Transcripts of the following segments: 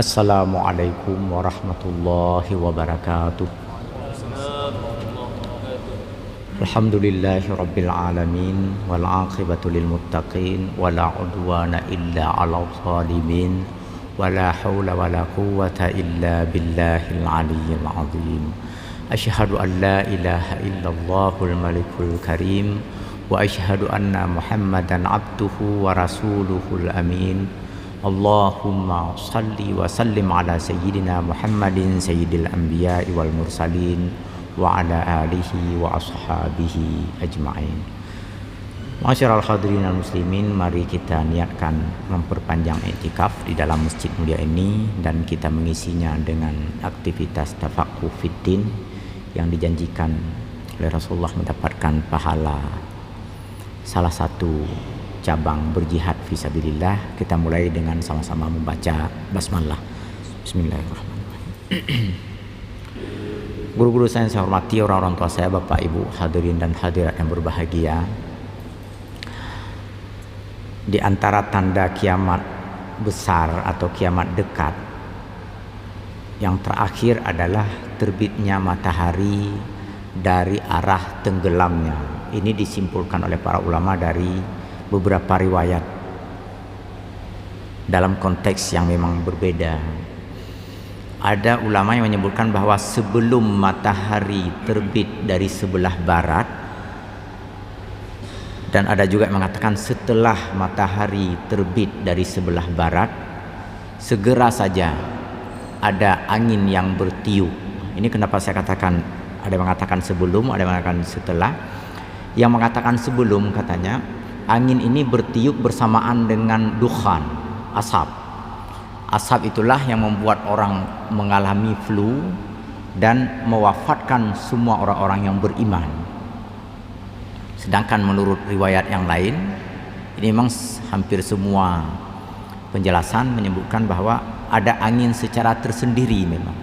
Assalamualaikum warahmatullahi wabarakatuh. Alhamdulillahi rabbil alamin wal aqibatu lil muttaqin wala udwana illa 'alal zalimin wala haula wala quwwata illa billahil aliyyil azim. Asyhadu an la ilaha illallahul malikul karim wa asyhadu anna Muhammadan abduhu wa rasuluhul amin. Allahumma salli wa sallim ala sayyidina Muhammadin sayyidil anbiya'i wal mursalin wa ala alihi wa ashabihi ajma'in. Masyarul hadirin al muslimin, mari kita niatkan memperpanjang i'tikaf di dalam masjid mulia ini dan kita mengisinya dengan aktivitas tafaqquh fiddin yang dijanjikan oleh Rasulullah mendapatkan pahala salah satu cabang berjihad fisabilillah. Kita mulai dengan sama-sama membaca basmalah. Bismillahirrahmanirrahim. Guru-guru saya hormati, orang-orang tua saya, bapak ibu hadirin dan hadirat yang berbahagia. Di antara tanda kiamat besar atau kiamat dekat yang terakhir adalah terbitnya matahari dari arah tenggelamnya. Ini disimpulkan oleh para ulama dari beberapa riwayat dalam konteks yang memang berbeda. Ada ulama yang menyebutkan bahwa sebelum matahari terbit dari sebelah barat, dan ada juga yang mengatakan setelah matahari terbit dari sebelah barat, segera saja ada angin yang bertiup. Ini kenapa saya katakan ada yang mengatakan sebelum, ada yang mengatakan setelah. Yang mengatakan sebelum katanya angin ini bertiup bersamaan dengan dukhan, asap. Asap itulah yang membuat orang mengalami flu dan mewafatkan semua orang-orang yang beriman. Sedangkan menurut riwayat yang lain, ini memang hampir semua penjelasan menyebutkan bahwa ada angin secara tersendiri memang.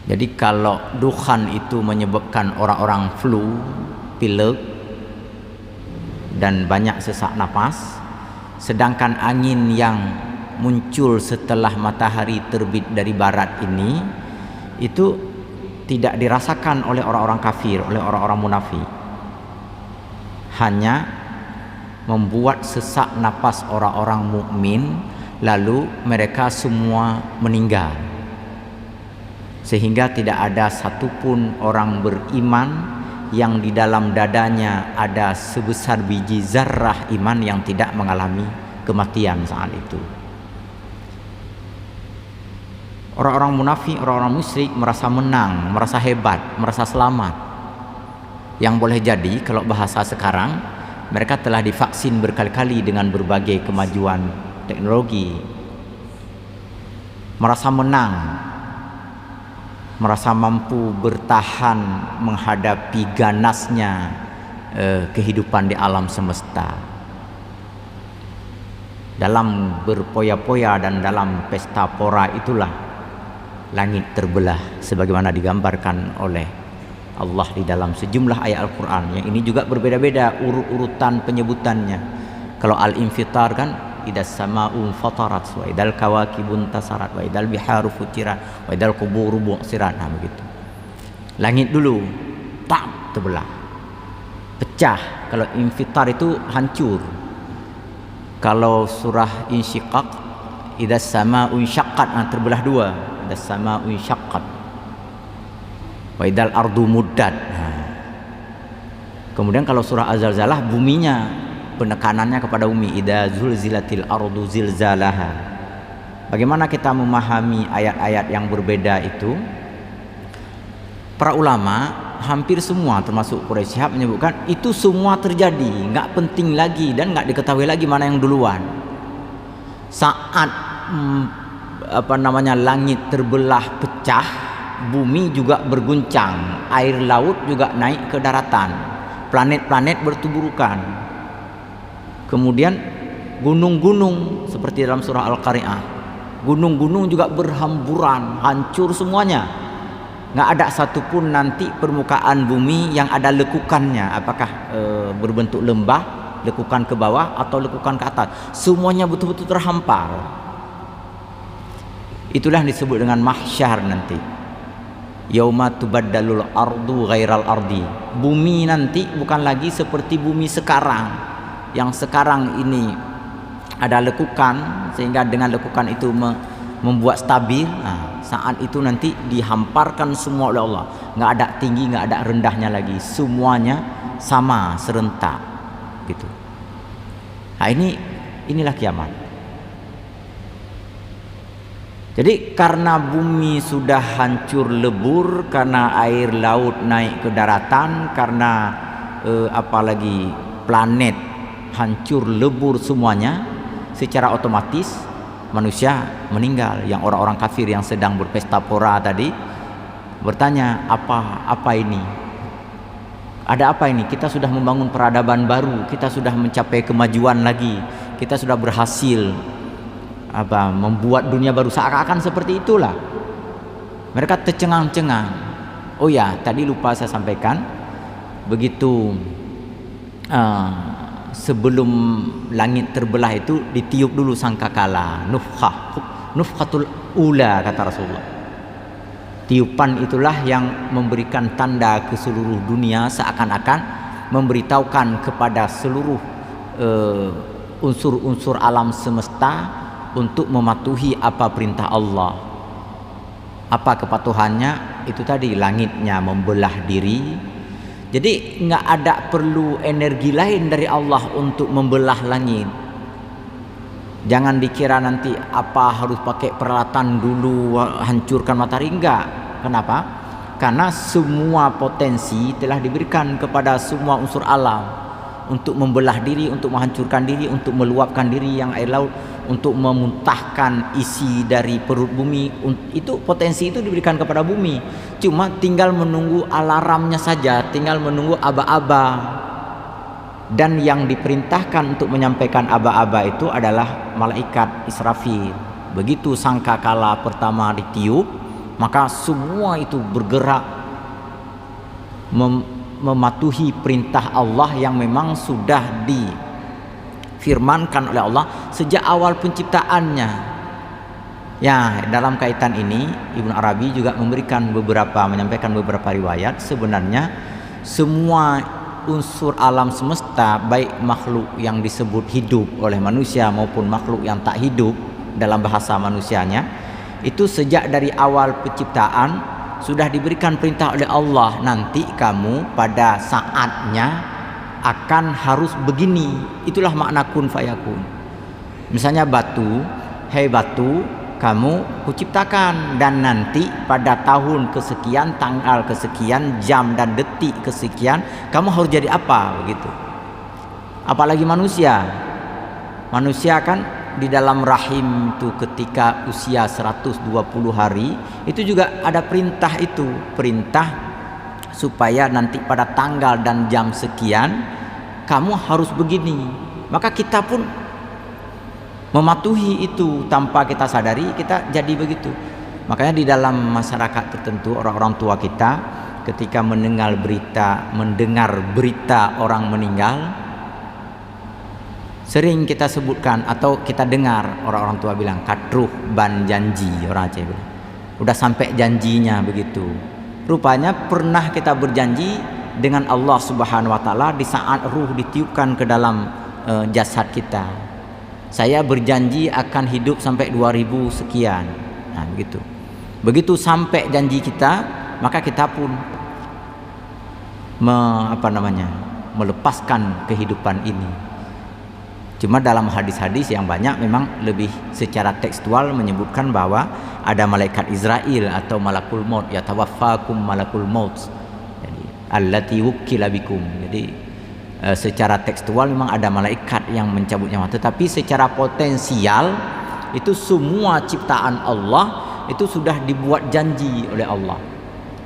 Jadi kalau dukhan itu menyebabkan orang-orang flu, pilek, dan banyak sesak napas, sedangkan angin yang muncul setelah matahari terbit dari barat ini itu tidak dirasakan oleh orang-orang kafir, oleh orang-orang munafik, hanya membuat sesak napas orang-orang mukmin, lalu mereka semua meninggal, sehingga tidak ada satupun orang beriman yang di dalam dadanya ada sebesar biji zarrah iman yang tidak mengalami kematian saat itu. Orang-orang munafik, orang-orang musyrik merasa menang, merasa hebat, merasa selamat. Yang boleh jadi kalau bahasa sekarang, mereka telah divaksin berkali-kali dengan berbagai kemajuan teknologi. Merasa menang, merasa mampu bertahan menghadapi ganasnya kehidupan di alam semesta. Dalam berpoya-poya dan dalam pesta pora itulah langit terbelah sebagaimana digambarkan oleh Allah di dalam sejumlah ayat Al-Quran. Yang ini juga berbeda-beda urutan penyebutannya. Kalau Al-Infitar kan idas sama'un fatarat wa idal kawakibun tasarat wa idal biharu futirat wa idal quburu bu'sirat. Nah begitu. Langit dulu tak terbelah, pecah. Kalau infitar itu hancur. Kalau surah Insyiqaq idas sama'un syaqqat, terbelah dua. Idas sama'un syaqqat wa idal ardu muddat. Kemudian kalau surah Az-Zalzalah buminya, penekanannya kepada bumi, idza zulzilatil ardu zilzalaha. Bagaimana kita memahami ayat-ayat yang berbeda itu? Para ulama hampir semua termasuk Quraisy Shihab menyebutkan itu semua terjadi, nggak penting lagi dan nggak diketahui lagi mana yang duluan. Saat langit terbelah pecah, bumi juga berguncang, air laut juga naik ke daratan, planet-planet bertuburukan. Kemudian gunung-gunung seperti dalam surah Al-Qari'ah, gunung-gunung juga berhamburan, hancur semuanya. Nggak ada satupun nanti permukaan bumi yang ada lekukannya, apakah berbentuk lembah, lekukan ke bawah atau lekukan ke atas. Semuanya betul-betul terhampar. Itulah disebut dengan mahsyar nanti. Yauma tubaddalul ardu ghairal ardi. Bumi nanti bukan lagi seperti bumi sekarang. Yang sekarang ini ada lekukan, sehingga dengan lekukan itu membuat stabil. Nah, saat itu nanti dihamparkan semua oleh Allah. Nggak ada tinggi, nggak ada rendahnya lagi. Semuanya sama, serentak gitu. Nah, inilah kiamat. Jadi karena bumi sudah hancur lebur, karena air laut naik ke daratan, karena apalagi planet hancur lebur semuanya, secara otomatis manusia meninggal. Yang orang-orang kafir yang sedang berpesta pora tadi bertanya, apa ini? Ada apa ini? Kita sudah membangun peradaban baru, kita sudah mencapai kemajuan lagi, kita sudah berhasil membuat dunia baru. Seakan-akan seperti itulah. Mereka tercengang-cengang. Oh ya, tadi lupa saya sampaikan, begitu sebelum langit terbelah itu ditiup dulu sangkakala, nufkhatul ula, kata Rasulullah. Tiupan itulah yang memberikan tanda ke seluruh dunia, seakan-akan memberitahukan kepada seluruh unsur-unsur alam semesta untuk mematuhi apa perintah Allah. Apa kepatuhannya? Itu tadi, langitnya membelah diri. Jadi nggak ada perlu energi lain dari Allah untuk membelah langit. Jangan dikira nanti harus pakai peralatan dulu hancurkan matahari. Enggak. Kenapa? Karena semua potensi telah diberikan kepada semua unsur alam untuk membelah diri, untuk menghancurkan diri, untuk meluapkan diri yang air laut, untuk memuntahkan isi dari perut bumi. Itu potensi itu diberikan kepada bumi. Cuma tinggal menunggu alarmnya saja, tinggal menunggu aba-aba. Dan yang diperintahkan untuk menyampaikan aba-aba itu adalah malaikat Israfil. Begitu sangkakala pertama ditiup, maka semua itu bergerak mematuhi perintah Allah yang memang sudah difirmankan oleh Allah sejak awal penciptaannya. Ya, dalam kaitan ini Ibnu Arabi juga menyampaikan beberapa riwayat. Sebenarnya semua unsur alam semesta, baik makhluk yang disebut hidup oleh manusia maupun makhluk yang tak hidup dalam bahasa manusianya, itu sejak dari awal penciptaan sudah diberikan perintah oleh Allah, nanti kamu pada saatnya akan harus begini. Itulah makna kun fayakun. Misalnya batu, hei batu, kamu kuciptakan, dan nanti pada tahun kesekian, tanggal kesekian, jam dan detik kesekian, kamu harus jadi apa, begitu. Apalagi manusia kan di dalam rahim itu ketika usia 120 hari itu juga ada perintah supaya nanti pada tanggal dan jam sekian kamu harus begini. Maka kita pun mematuhi itu tanpa kita sadari, kita jadi begitu. Makanya di dalam masyarakat tertentu, orang-orang tua kita ketika mendengar berita orang meninggal, sering kita sebutkan atau kita dengar orang-orang tua bilang katruh ban janji, orang Aceh bilang. Udah sampai janjinya begitu. Rupanya pernah kita berjanji dengan Allah Subhanahu wa taala di saat ruh ditiupkan ke dalam jasad kita. Saya berjanji akan hidup sampai 2000 sekian. Nah, begitu. Begitu sampai janji kita, maka kita pun melepaskan kehidupan ini. Cuma dalam hadis-hadis yang banyak memang lebih secara tekstual menyebutkan bahwa ada malaikat Israel atau malakul maut, yatawaffakum malakul maut. Jadi allati wukkila bikum. Jadi secara tekstual memang ada malaikat yang mencabut nyawa, tetapi secara potensial itu semua ciptaan Allah itu sudah dibuat janji oleh Allah.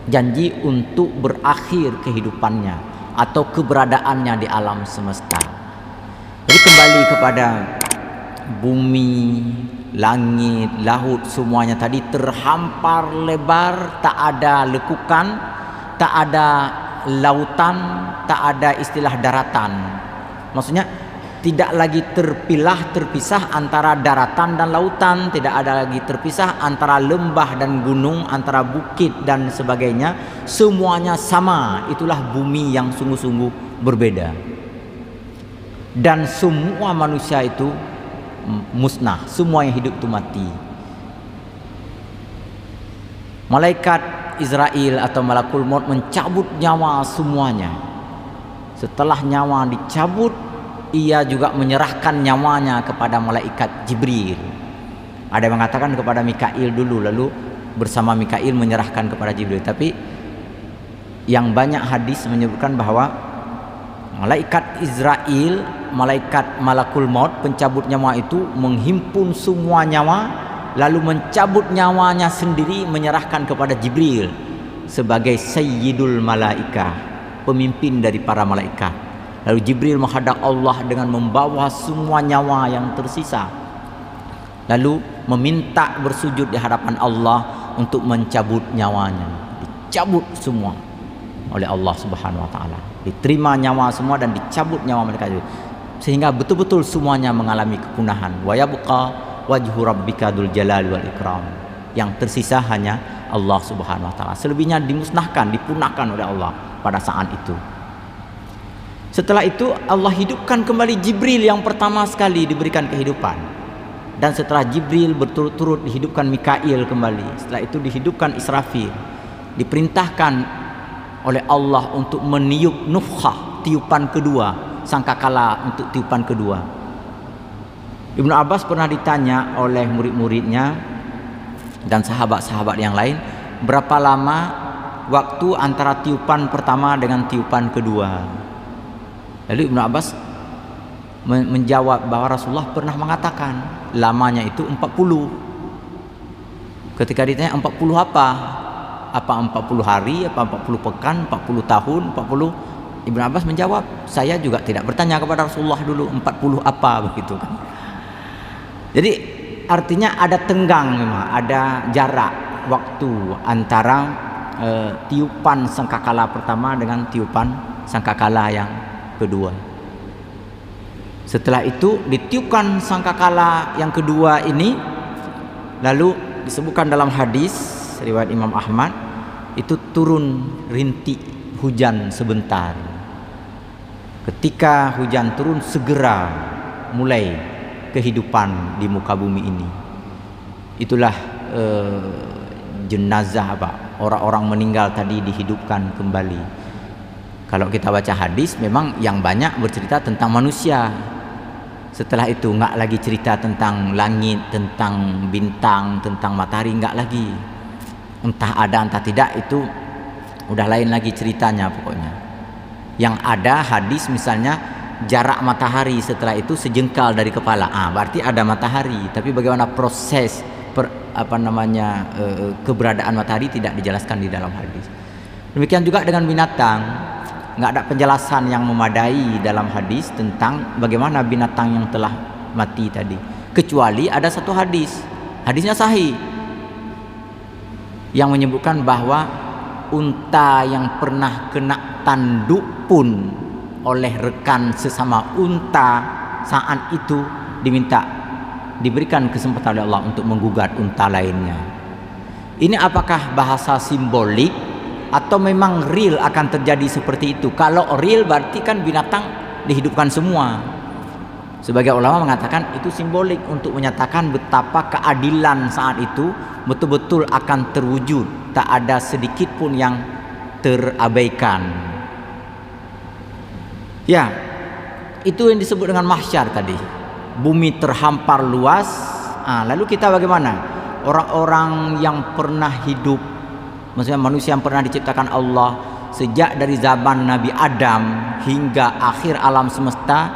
Janji untuk berakhir kehidupannya atau keberadaannya di alam semesta. Jadi kembali kepada bumi, langit, laut, semuanya tadi terhampar lebar, tak ada lekukan, tak ada lautan, tak ada istilah daratan. Maksudnya Tidak lagi terpisah antara daratan dan lautan, tidak ada lagi terpisah antara lembah dan gunung, antara bukit dan sebagainya. Semuanya sama. Itulah bumi yang sungguh-sungguh berbeda. Dan semua manusia itu musnah, semua yang hidup itu mati. Malaikat Israel atau malakul maut mencabut nyawa semuanya. Setelah nyawa dicabut, ia juga menyerahkan nyawanya kepada malaikat Jibril. Ada yang mengatakan kepada Mikail dulu, lalu bersama Mikail menyerahkan kepada Jibril. Tapi yang banyak hadis menyebutkan bahwa malaikat Israel, malaikat malakul maut, pencabut nyawa itu menghimpun semua nyawa, lalu mencabut nyawanya sendiri, menyerahkan kepada Jibril sebagai sayyidul malaikah, pemimpin dari para malaikat. Lalu Jibril menghadap Allah dengan membawa semua nyawa yang tersisa, lalu meminta bersujud di hadapan Allah untuk mencabut nyawanya. Dicabut semua oleh Allah Subhanahu wa taala. Diterima nyawa semua dan dicabut nyawa mereka itu, sehingga betul-betul semuanya mengalami kepunahan. Wa yabqa wajhu rabbika dzul jalali wal ikram. Yang tersisa hanya Allah Subhanahu wa taala. Selebihnya dimusnahkan, dipunahkan oleh Allah pada saat itu. Setelah itu Allah hidupkan kembali Jibril yang pertama sekali diberikan kehidupan. Dan setelah Jibril berturut-turut dihidupkan Mikail kembali. Setelah itu dihidupkan Israfil. Diperintahkan oleh Allah untuk meniup nufkhah, tiupan kedua, sangkakala untuk tiupan kedua. Ibnu Abbas pernah ditanya oleh murid-muridnya dan sahabat-sahabat yang lain, berapa lama waktu antara tiupan pertama dengan tiupan kedua? Lalu Ibnu Abbas menjawab bahwa Rasulullah pernah mengatakan lamanya itu 40. Ketika ditanya 40 apa? Apa 40 hari, apa 40 pekan, 40 tahun, 40? Ibnu Abbas menjawab, saya juga tidak bertanya kepada Rasulullah dulu 40 apa begitu kan. Jadi artinya ada tenggang memang, ada jarak waktu antara tiupan sangkakala pertama dengan tiupan sangkakala yang kedua. Setelah itu ditiupkan sangkakala yang kedua ini, lalu disebutkan dalam hadis riwayat Imam Ahmad, itu turun rintik hujan sebentar. Ketika hujan turun, segera mulai kehidupan di muka bumi ini. Itulah jenazah orang-orang meninggal tadi dihidupkan kembali. Kalau kita baca hadis, memang yang banyak bercerita tentang manusia. Setelah itu nggak lagi cerita tentang langit, tentang bintang, tentang matahari, nggak lagi. Entah ada entah tidak, itu udah lain lagi ceritanya pokoknya. Yang ada hadis misalnya jarak matahari setelah itu sejengkal dari kepala. Berarti ada matahari, tapi bagaimana proses keberadaan matahari tidak dijelaskan di dalam hadis. Demikian juga dengan binatang. Nggak ada penjelasan yang memadai dalam hadis tentang bagaimana binatang yang telah mati tadi, kecuali ada satu hadisnya sahih yang menyebutkan bahwa unta yang pernah kena tanduk pun oleh rekan sesama unta saat itu diberikan kesempatan oleh Allah untuk menggugat unta lainnya. Ini apakah bahasa simbolik atau memang real akan terjadi seperti itu? Kalau real berarti kan binatang dihidupkan semua. Sebagai ulama mengatakan itu simbolik untuk menyatakan betapa keadilan saat itu betul-betul akan terwujud. Tak ada sedikit pun yang terabaikan. Ya, itu yang disebut dengan mahsyar tadi. Bumi terhampar luas. Lalu kita bagaimana? Orang-orang yang pernah hidup, maksudnya manusia yang pernah diciptakan Allah sejak dari zaman Nabi Adam hingga akhir alam semesta,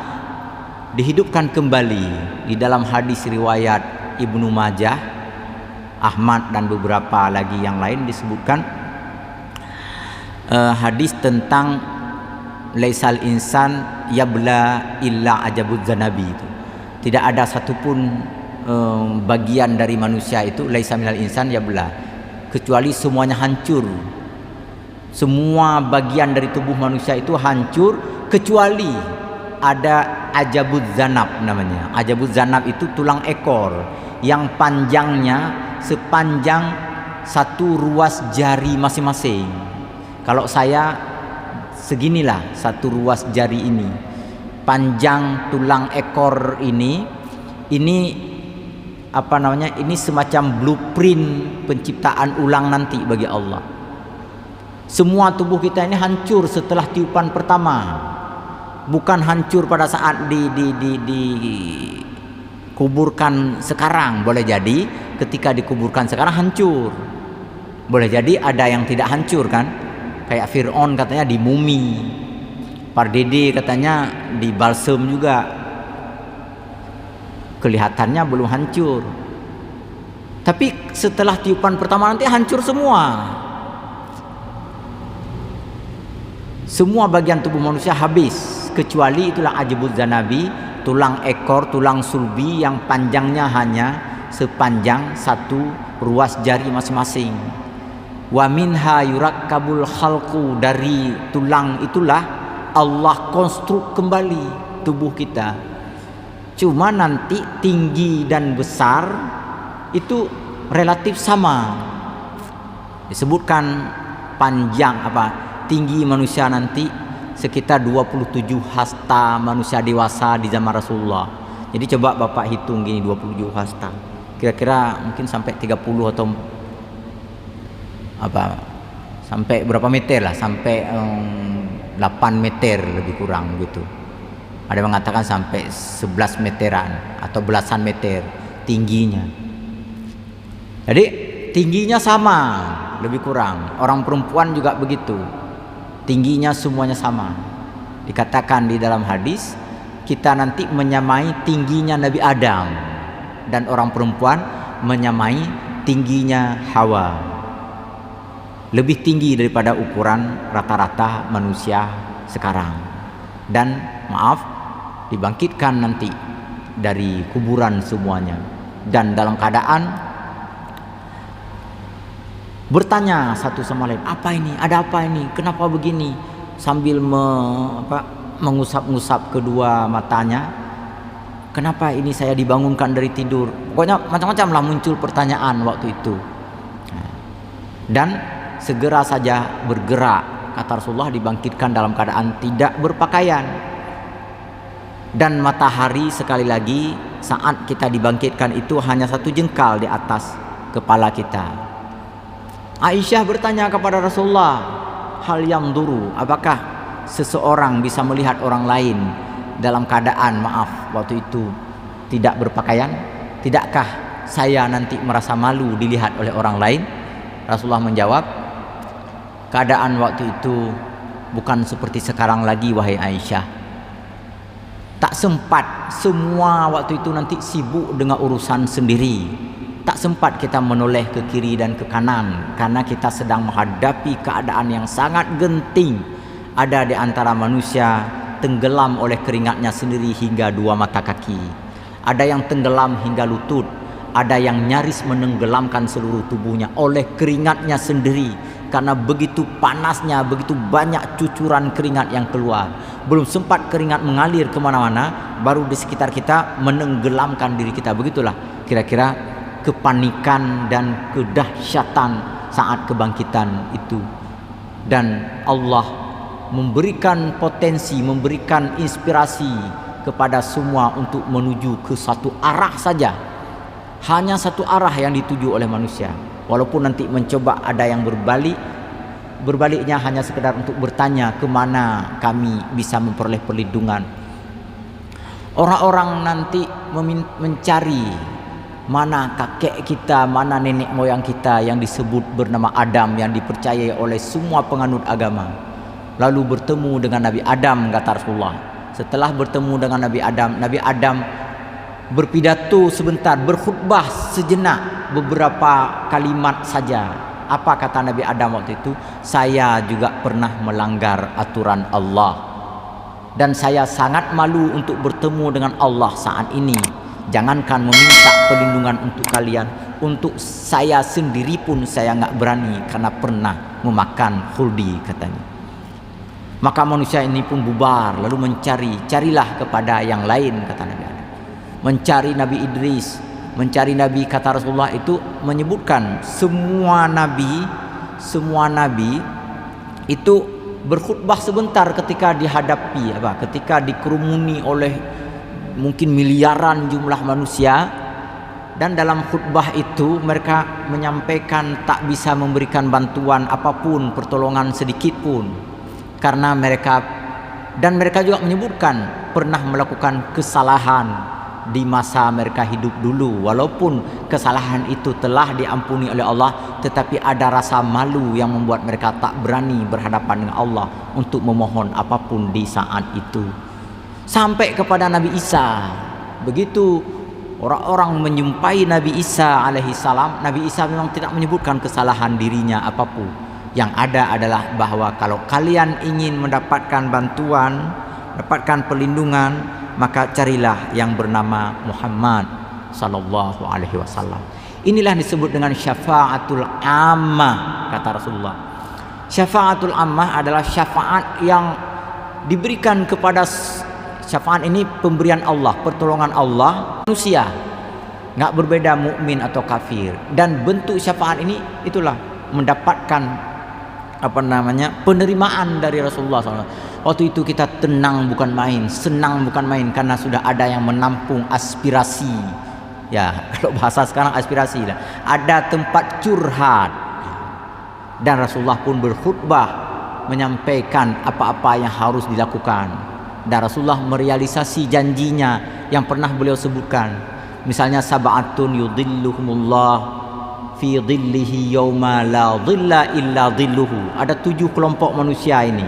dihidupkan kembali. Di dalam hadis riwayat Ibnu Majah, Ahmad dan beberapa lagi yang lain disebutkan hadis tentang laisal insan yabla illa ajabuz zanabi. Itu tidak ada satupun bagian dari manusia itu laisa minal insan yabla, kecuali semuanya hancur. Semua bagian dari tubuh manusia itu hancur kecuali ada ajabuz zanab namanya. Ajabuz zanab itu tulang ekor yang panjangnya sepanjang satu ruas jari masing-masing. Kalau saya seginilah satu ruas jari ini. Panjang tulang ekor ini apa namanya? Ini semacam blueprint penciptaan ulang nanti bagi Allah. Semua tubuh kita ini hancur setelah tiupan pertama. Bukan hancur pada saat dikuburkan sekarang. Boleh jadi ketika dikuburkan sekarang hancur. Boleh jadi ada yang tidak hancur kan? Kayak Fir'aun katanya di mumi. Pardede katanya di balsem juga. Kelihatannya belum hancur. Tapi setelah tiupan pertama nanti hancur semua. Semua bagian tubuh manusia habis, kecuali itulah ajabuz zanabi, tulang ekor, tulang sulbi yang panjangnya hanya sepanjang satu ruas jari masing-masing. Wa minha yurakkabul khalqu, dari tulang itulah Allah konstruk kembali tubuh kita. Cuma nanti tinggi dan besar itu relatif sama. Disebutkan panjang tinggi manusia nanti sekitar 27 hasta manusia dewasa di zaman Rasulullah. Jadi coba Bapak hitung gini 27 hasta. Kira-kira mungkin sampai 30 atau sampai berapa meter lah, sampai 8 meter lebih kurang gitu. Ada yang mengatakan sampai 11 meteran atau belasan meter tingginya. Jadi tingginya sama lebih kurang. Orang perempuan juga begitu. Tingginya semuanya sama. Dikatakan di dalam hadis, kita nanti menyamai tingginya Nabi Adam, dan orang perempuan menyamai tingginya Hawa. Lebih tinggi daripada ukuran rata-rata manusia sekarang. Dan maaf, dibangkitkan nanti dari kuburan semuanya, dan dalam keadaan bertanya satu sama lain, apa ini? Ada apa ini? Kenapa begini? Sambil mengusap-ngusap kedua matanya. Kenapa ini saya dibangunkan dari tidur? Pokoknya macam-macam lah muncul pertanyaan waktu itu. Dan segera saja bergerak, kata Rasulullah, dibangkitkan dalam keadaan tidak berpakaian. Dan matahari sekali lagi saat kita dibangkitkan itu hanya satu jengkal di atas kepala kita. Aisyah bertanya kepada Rasulullah, hal yang duru, apakah seseorang bisa melihat orang lain dalam keadaan waktu itu tidak berpakaian? Tidakkah saya nanti merasa malu dilihat oleh orang lain? Rasulullah menjawab, keadaan waktu itu bukan seperti sekarang lagi wahai Aisyah. Tak sempat, semua waktu itu nanti sibuk dengan urusan sendiri. Tak sempat kita menoleh ke kiri dan ke kanan karena kita sedang menghadapi keadaan yang sangat genting. Ada di antara manusia tenggelam oleh keringatnya sendiri hingga 2 mata kaki. Ada yang tenggelam hingga lutut. Ada yang nyaris menenggelamkan seluruh tubuhnya oleh keringatnya sendiri. Karena begitu panasnya, begitu banyak cucuran keringat yang keluar. Belum sempat keringat mengalir kemana-mana, baru di sekitar kita menenggelamkan diri kita. Begitulah kira-kira kepanikan dan kedahsyatan saat kebangkitan itu. Dan Allah memberikan potensi, memberikan inspirasi kepada semua untuk menuju ke satu arah saja. Hanya satu arah yang dituju oleh manusia. Walaupun nanti mencoba ada yang berbalik, berbaliknya hanya sekedar untuk bertanya kemana kami bisa memperoleh perlindungan. Orang-orang nanti mencari mana kakek kita, mana nenek moyang kita yang disebut bernama Adam, yang dipercayai oleh semua penganut agama. Lalu bertemu dengan Nabi Adam, kata Rasulullah. Setelah bertemu dengan Nabi Adam berpidato sebentar, berkhutbah sejenak, beberapa kalimat saja. Apa kata Nabi Adam waktu itu? Saya juga pernah melanggar aturan Allah, dan saya sangat malu untuk bertemu dengan Allah saat ini. Jangankan meminta perlindungan untuk kalian, untuk saya sendiri pun saya nggak berani karena pernah memakan khuldi, katanya. Maka manusia ini pun bubar lalu carilah kepada yang lain, kata Nabi Adam. Mencari Nabi Idris, mencari Nabi, kata Rasulullah itu menyebutkan semua nabi itu berkhutbah sebentar ketika dihadapi ketika dikerumuni oleh mungkin miliaran jumlah manusia, dan dalam khutbah itu mereka menyampaikan tak bisa memberikan bantuan apapun, pertolongan sedikit pun, karena mereka juga menyebutkan pernah melakukan kesalahan di masa mereka hidup dulu, walaupun kesalahan itu telah diampuni oleh Allah, tetapi ada rasa malu yang membuat mereka tak berani berhadapan dengan Allah untuk memohon apapun di saat itu. Sampai kepada Nabi Isa, begitu orang-orang menjumpai Nabi Isa alaihi salam, Nabi Isa memang tidak menyebutkan kesalahan dirinya apapun. Yang ada adalah bahwa kalau kalian ingin mendapatkan bantuan, mendapatkan perlindungan, maka carilah yang bernama Muhammad sallallahu alaihi wasallam. Inilah disebut dengan syafaatul ammah, kata Rasulullah. Syafaatul ammah adalah syafaat yang diberikan kepada, syafaat ini pemberian Allah, pertolongan Allah manusia, nggak berbeda mukmin atau kafir. Dan bentuk syafaat ini itulah mendapatkan penerimaan dari Rasulullah SAW. Waktu itu kita tenang bukan main, senang bukan main, karena sudah ada yang menampung aspirasi. Ya, kalau bahasa sekarang aspirasi lah. Ada tempat curhat. Dan Rasulullah pun berkhutbah menyampaikan apa-apa yang harus dilakukan. Dan Rasulullah merealisasi janjinya yang pernah beliau sebutkan. Misalnya sab'atun yudhilluhumullah fi dhillihi yauma la dhilla illa dhilluhu. Ada 7 kelompok manusia ini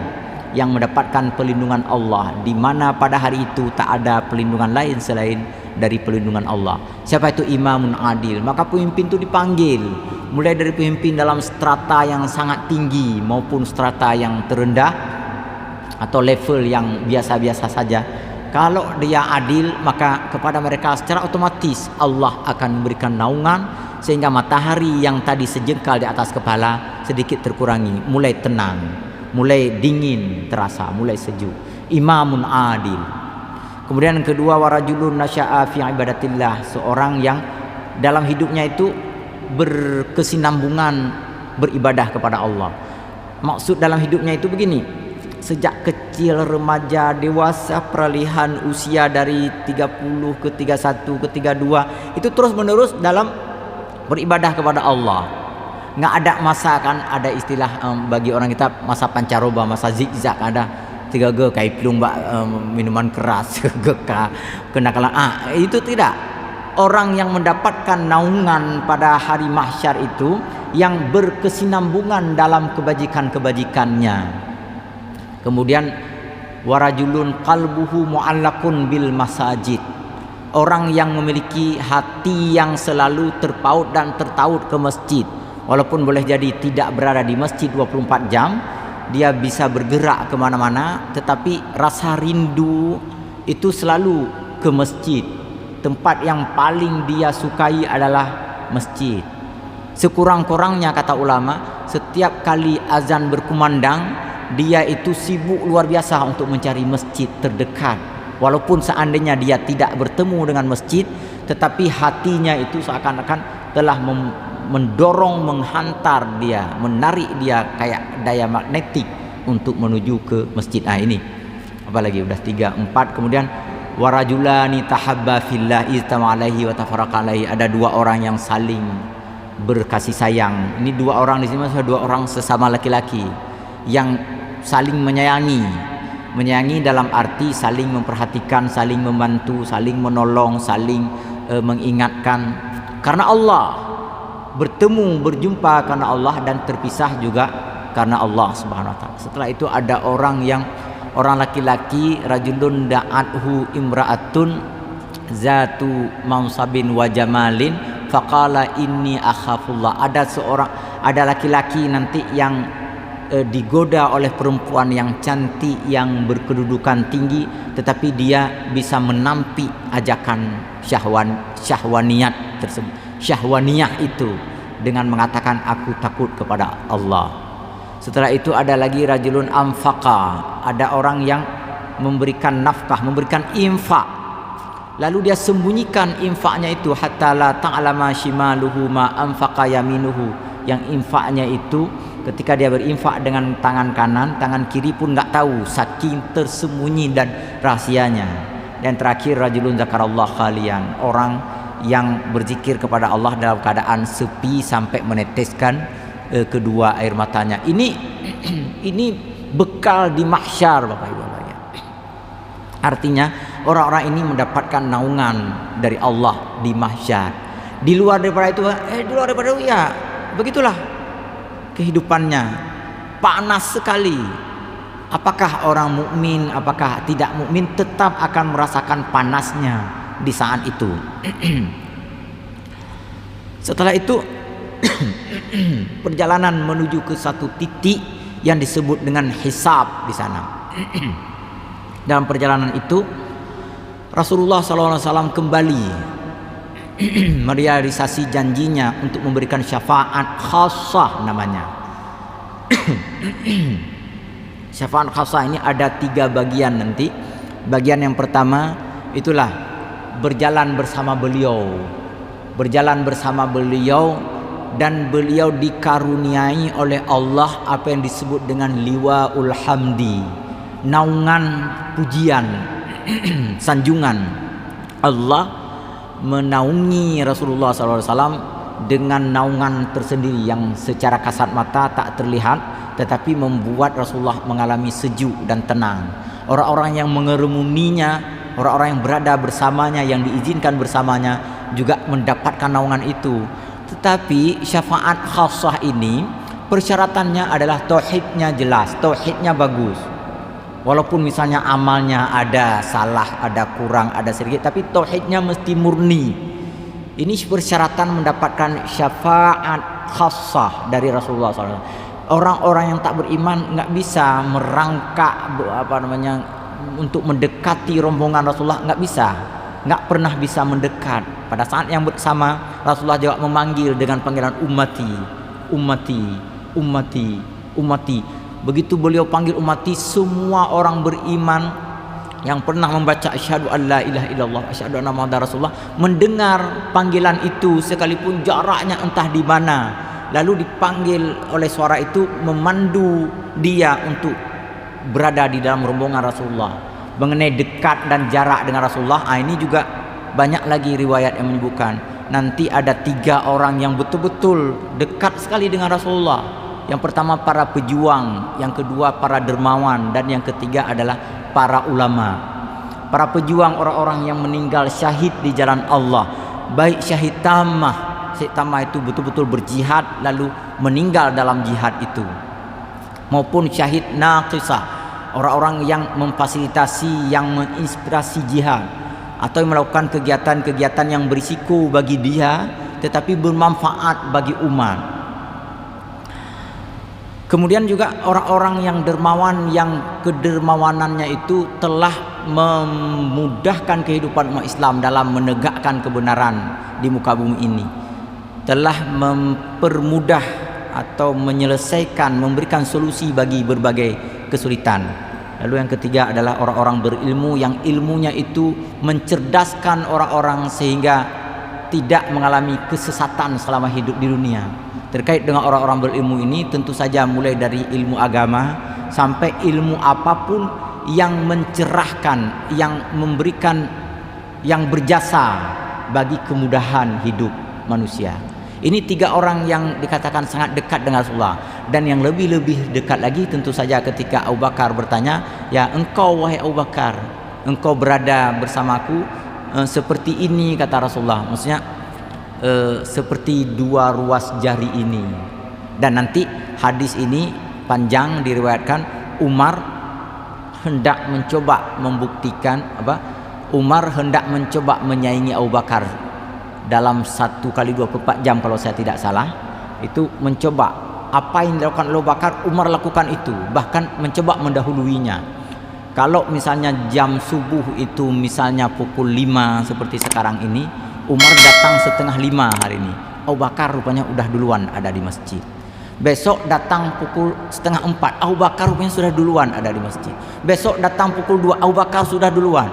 yang mendapatkan perlindungan Allah, di mana pada hari itu tak ada perlindungan lain selain dari perlindungan Allah. Siapa itu? Imamun adil. Maka pemimpin itu dipanggil, mulai dari pemimpin dalam strata yang sangat tinggi maupun strata yang terendah atau level yang biasa-biasa saja. Kalau dia adil, maka kepada mereka secara otomatis Allah akan memberikan naungan, sehingga matahari yang tadi sejengkal di atas kepala sedikit terkurangi, mulai tenang, mulai dingin terasa, mulai sejuk. Imamun adil. Kemudian yang kedua, warajulun nasya'a fi ibadatillah, seorang yang dalam hidupnya itu berkesinambungan beribadah kepada Allah. Maksud dalam hidupnya itu begini: sejak kecil, remaja, dewasa, peralihan usia dari 30 ke 31 ke 32, itu terus menerus dalam beribadah kepada Allah. Nggak ada masa, kan ada istilah bagi orang kita masa pancaroba, masa zigzag, ada 3G kayak pelung minuman keras kenakalan. Itu tidak. Orang yang mendapatkan naungan pada hari mahsyar itu yang berkesinambungan dalam kebajikan-kebajikannya. Kemudian warajulun qalbuhu mu'allaqun bil masajid, orang yang memiliki hati yang selalu terpaut dan tertaut ke masjid. Walaupun boleh jadi tidak berada di masjid 24 jam, dia bisa bergerak kemana-mana, tetapi rasa rindu itu selalu ke masjid. Tempat yang paling dia sukai adalah masjid. Sekurang-kurangnya, kata ulama, setiap kali azan berkumandang, dia itu sibuk luar biasa untuk mencari masjid terdekat. Walaupun seandainya dia tidak bertemu dengan masjid, tetapi hatinya itu seakan-akan telah mendorong, menghantar dia, menarik dia kayak daya magnetik untuk menuju ke masjid. Ini apalagi udah 3, 4. Kemudian warajulani tahabba fillah iztama alaihi wa tafarraqa alaihi, ada 2 orang yang saling berkasih sayang. Ini 2 orang di sini maksudnya 2 orang sesama laki-laki yang saling menyayangi dalam arti saling memperhatikan, saling membantu, saling menolong, saling mengingatkan karena Allah, bertemu, berjumpa karena Allah, dan terpisah juga karena Allah Subhanahu wa taala. Setelah itu ada orang laki-laki, rajulun da'athu imra'atun zatu mansabin wa jamalin faqala inni akhafullah. Ada laki-laki nanti yang digoda oleh perempuan yang cantik, yang berkedudukan tinggi, tetapi dia bisa menampik ajakan syahwaniyat tersebut, syahwaniyah itu, dengan mengatakan aku takut kepada Allah. Setelah itu ada lagi rajulun anfaqa, ada orang yang memberikan nafkah, memberikan infak, lalu dia sembunyikan infaknya itu, hatta la ta'lama shimaluhu ma anfaqa yaminuhu, yang infaknya itu ketika dia berinfak dengan tangan kanan, tangan kiri pun nggak tahu, saking tersembunyi dan rahasianya. Dan terakhir rajulun zakarallah khalian, orang yang berzikir kepada Allah dalam keadaan sepi sampai meneteskan kedua air matanya. Ini bekal di mahsyar, Bapak Ibu. Artinya orang-orang ini mendapatkan naungan dari Allah di mahsyar. Di luar daripada itu, di luar daripada itu ya begitulah kehidupannya, panas sekali. Apakah orang mukmin, apakah tidak mukmin, tetap akan merasakan panasnya di saat itu. Setelah itu perjalanan menuju ke satu titik yang disebut dengan hisab di sana. Dalam perjalanan itu Rasulullah SAW kembali merealisasi janjinya untuk memberikan syafaat khassah namanya. Syafaat khassah ini ada 3 bagian nanti. Bagian yang pertama itulah berjalan bersama beliau. Berjalan bersama beliau dan beliau dikaruniai oleh Allah apa yang disebut dengan liwaul hamdi, naungan pujian, sanjungan. Allah menaungi Rasulullah SAW dengan naungan tersendiri yang secara kasat mata tak terlihat, tetapi membuat Rasulullah mengalami sejuk dan tenang. Orang-orang yang mengerumuninya, orang-orang yang berada bersamanya, yang diizinkan bersamanya juga mendapatkan naungan itu. Tetapi syafaat khassah ini persyaratannya adalah tauhidnya jelas, tauhidnya bagus. Walaupun misalnya amalnya ada salah, ada kurang, ada sedikit, tapi tauhidnya mesti murni. Ini persyaratan mendapatkan syafaat khassah dari Rasulullah SAW. Orang-orang yang tak beriman nggak bisa merangkak untuk mendekati rombongan Rasulullah, nggak bisa, nggak pernah bisa mendekat. Pada saat yang bersama Rasulullah juga memanggil dengan panggilan ummati, ummati, ummati, ummati. Begitu beliau panggil ummati, semua orang beriman yang pernah membaca asyhadu an la ilaha illallah asyhadu anna muhammadar rasulullah mendengar panggilan itu sekalipun jaraknya entah di mana, lalu dipanggil oleh suara itu memandu dia untuk berada di dalam rombongan Rasulullah. Mengenai dekat dan jarak dengan Rasulullah, ini juga banyak lagi riwayat yang menyebutkan nanti ada 3 orang yang betul-betul dekat sekali dengan Rasulullah. Yang pertama para pejuang, yang kedua para dermawan, dan yang ketiga adalah para ulama. Para pejuang orang-orang yang meninggal syahid di jalan Allah, baik syahid tamah, syahid tamah itu betul-betul berjihad lalu meninggal dalam jihad itu, maupun syahid naqisah, orang-orang yang memfasilitasi, yang menginspirasi jihad atau melakukan kegiatan-kegiatan yang berisiko bagi dia tetapi bermanfaat bagi umat. Kemudian juga orang-orang yang dermawan, yang kedermawanannya itu telah memudahkan kehidupan umat Islam dalam menegakkan kebenaran di muka bumi ini, telah mempermudah atau menyelesaikan, memberikan solusi bagi berbagai kesulitan. Lalu yang ketiga adalah orang-orang berilmu yang ilmunya itu mencerdaskan orang-orang sehingga tidak mengalami kesesatan selama hidup di dunia. Terkait dengan orang-orang berilmu ini tentu saja mulai dari ilmu agama sampai ilmu apapun yang mencerahkan, yang memberikan, yang berjasa bagi kemudahan hidup manusia. Ini 3 orang yang dikatakan sangat dekat dengan Rasulullah. Dan yang lebih-lebih dekat lagi tentu saja ketika Abu Bakar bertanya, ya engkau wahai Abu Bakar, engkau berada bersamaku seperti ini, kata Rasulullah. Maksudnya seperti 2 ruas jari ini. Dan nanti hadis ini panjang diriwayatkan Umar hendak mencoba membuktikan Umar hendak mencoba menyaingi Abu Bakar dalam 1 kali 24 jam kalau saya tidak salah. Itu mencoba apa yang dilakukan Abu Bakar, Umar lakukan itu, bahkan mencoba mendahuluinya. Kalau misalnya jam subuh itu misalnya pukul 5 seperti sekarang ini, Umar datang setengah 5 hari ini, Abu Bakar rupanya udah duluan ada di masjid. Besok datang pukul 3:30, Abu Bakar rupanya sudah duluan ada di masjid. Besok datang pukul 2, Abu Bakar sudah duluan.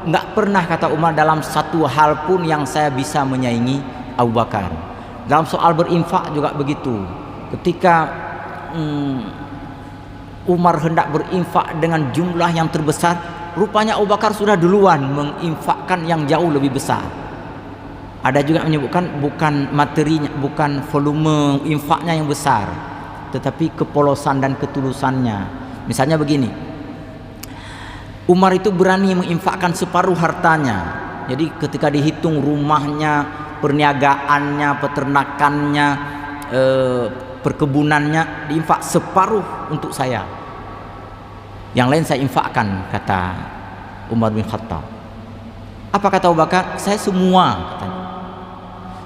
Enggak pernah, kata Umar, dalam satu hal pun yang saya bisa menyaingi Abu Bakar. Dalam soal berinfak juga begitu. Ketika Umar hendak berinfak dengan jumlah yang terbesar, rupanya Abu Bakar sudah duluan menginfakkan yang jauh lebih besar. Ada juga menyebutkan bukan materinya, bukan volume infaknya yang besar, tetapi kepolosan dan ketulusannya. Misalnya begini, Umar itu berani menginfakkan separuh hartanya. Jadi ketika dihitung rumahnya, perniagaannya, peternakannya, perkebunannya, diinfak separuh untuk saya. Yang lain saya infakkan, kata Umar bin Khattab. Apa kata Abu Bakar? Saya semua, katanya.